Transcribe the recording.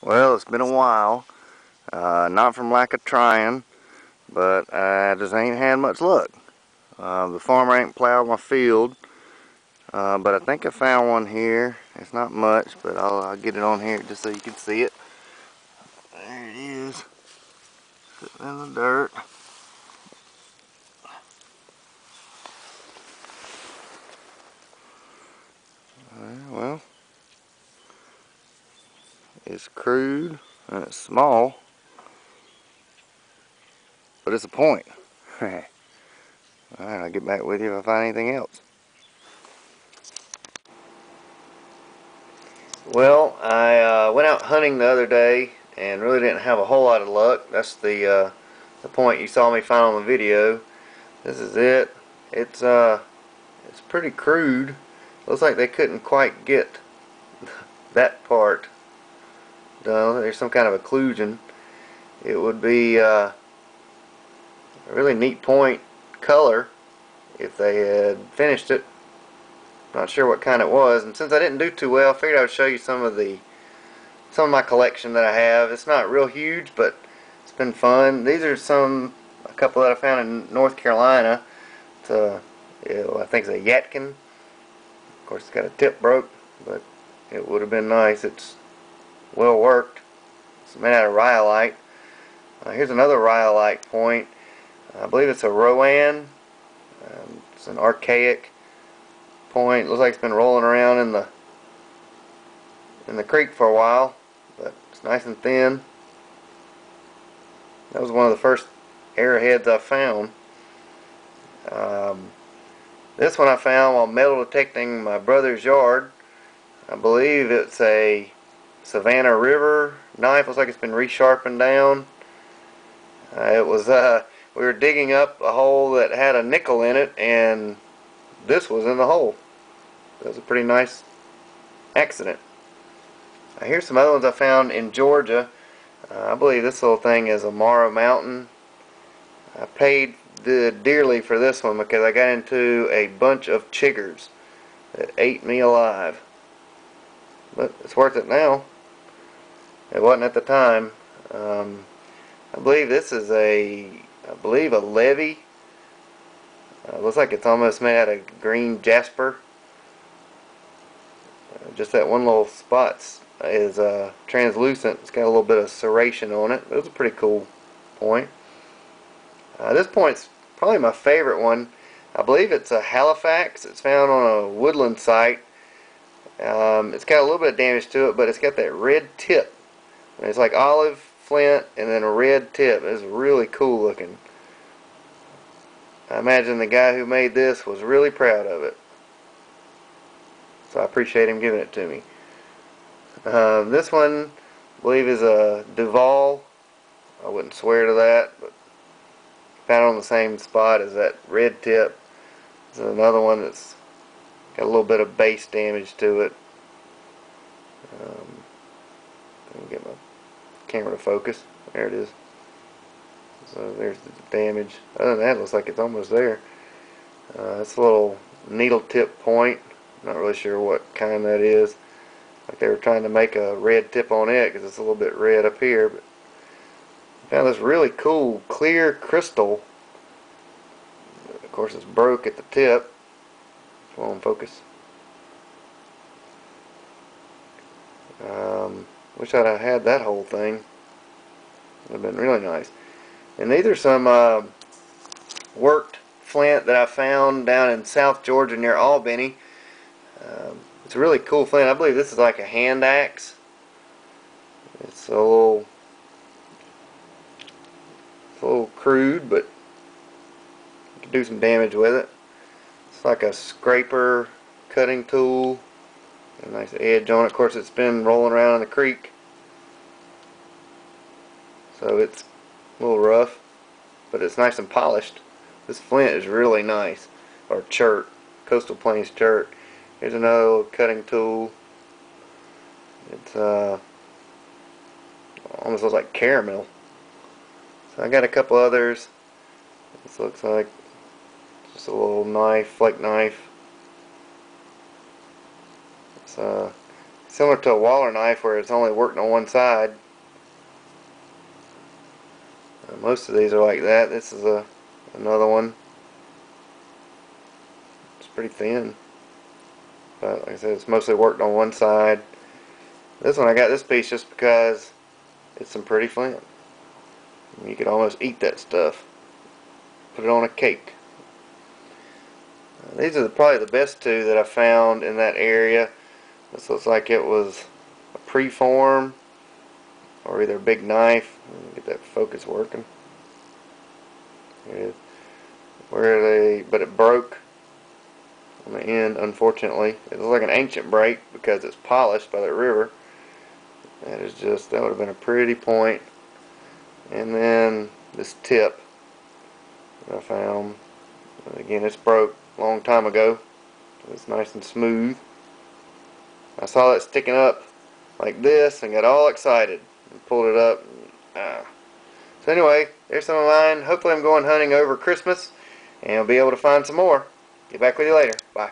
Well, it's been a while. Not from lack of trying, but I just ain't had much luck. The farmer ain't plowed my field, but I think I found one here. It's not much, but I'll get it on here just so you can see it. There it is, sitting in the dirt. Well, it's crude and it's small, but it's a point. Alright, I'll get back with you if I find anything else. Well, I went out hunting the other day and really didn't have a whole lot of luck. That's the point you saw me find on the video. This is it. It's pretty crude. Looks like they couldn't quite get that part done. There's some kind of occlusion. It would be a really neat point color if they had finished it. Not sure what kind it was, and since I didn't do too well, I figured I would show you some of my collection that I have. It's not real huge, but it's been fun. These are a couple that I found in North Carolina. It's I think it's a Yatkin. Of course, it's got a tip broke, but it would have been nice. It's well worked. It's made out of rhyolite. Here's another rhyolite point. I believe it's a Rowan. It's an archaic point. Looks like it's been rolling around in the creek for a while, but it's nice and thin. That was one of the first arrowheads I found. This one I found while metal detecting my brother's yard. I believe it's a Savannah River knife. Looks like it's been resharpened down. We were digging up a hole that had a nickel in it, and this was in the hole. It was a pretty nice accident. Here's some other ones I found in Georgia. I believe this little thing is a Morrow Mountain. I paid dearly for this one because I got into a bunch of chiggers that ate me alive. But it's worth it now. It wasn't at the time. I believe this is a levy. Looks like it's almost made out of green jasper. Just that one little spot is translucent. It's got a little bit of serration on it. It was a pretty cool point. This point's probably my favorite one. I believe it's a Halifax. It's found on a woodland site. It's got a little bit of damage to it, but it's got that red tip. It's like olive flint and then a red tip. It's really cool looking. I imagine the guy who made this was really proud of it. So I appreciate him giving it to me. This one, I believe, is a Duval. I wouldn't swear to that, but found on the same spot as that red tip. This is another one that's got a little bit of base damage to it. Let me get my camera to focus. There it is. So there's the damage. Other than that, it looks like it's almost there. It's a little needle tip point. Not really sure what kind that is. Like they were trying to make a red tip on it because it's a little bit red up here. But I found this really cool clear crystal. Of course, it's broke at the tip. Come on, focus. Wish I'd have had that whole thing. Would have been really nice. And these are some worked flint that I found down in South Georgia near Albany. It's a really cool flint. I believe this is like a hand axe. It's a little crude, but you can do some damage with it. It's like a scraper cutting tool. A nice edge on it. Of course, it's been rolling around in the creek, so it's a little rough, but it's nice and polished. This flint is really nice. Or chert, Coastal Plains chert. Here's another little cutting tool. It's almost looks like caramel. So I got a couple others. This looks like just a little knife, flake knife. It's Similar to a Waller knife where it's only working on one side. Most of these are like that. This is another one. It's pretty thin, but like I said, it's mostly worked on one side. This one, I got this piece just because it's some pretty flint. You could almost eat that stuff. Put it on a cake. These are probably the best two that I found in that area. This looks like it was a preform or either a big knife. Let me get that focus working. Here it is. But it broke on the end, unfortunately. It looks like an ancient break because it's polished by the river. That would have been a pretty point. And then this tip that I found. Again, it's broke a long time ago. It's nice and smooth. I saw it sticking up like this and got all excited and pulled it up. So anyway, there's some of mine. Hopefully I'm going hunting over Christmas and I'll be able to find some more. Get back with you later. Bye.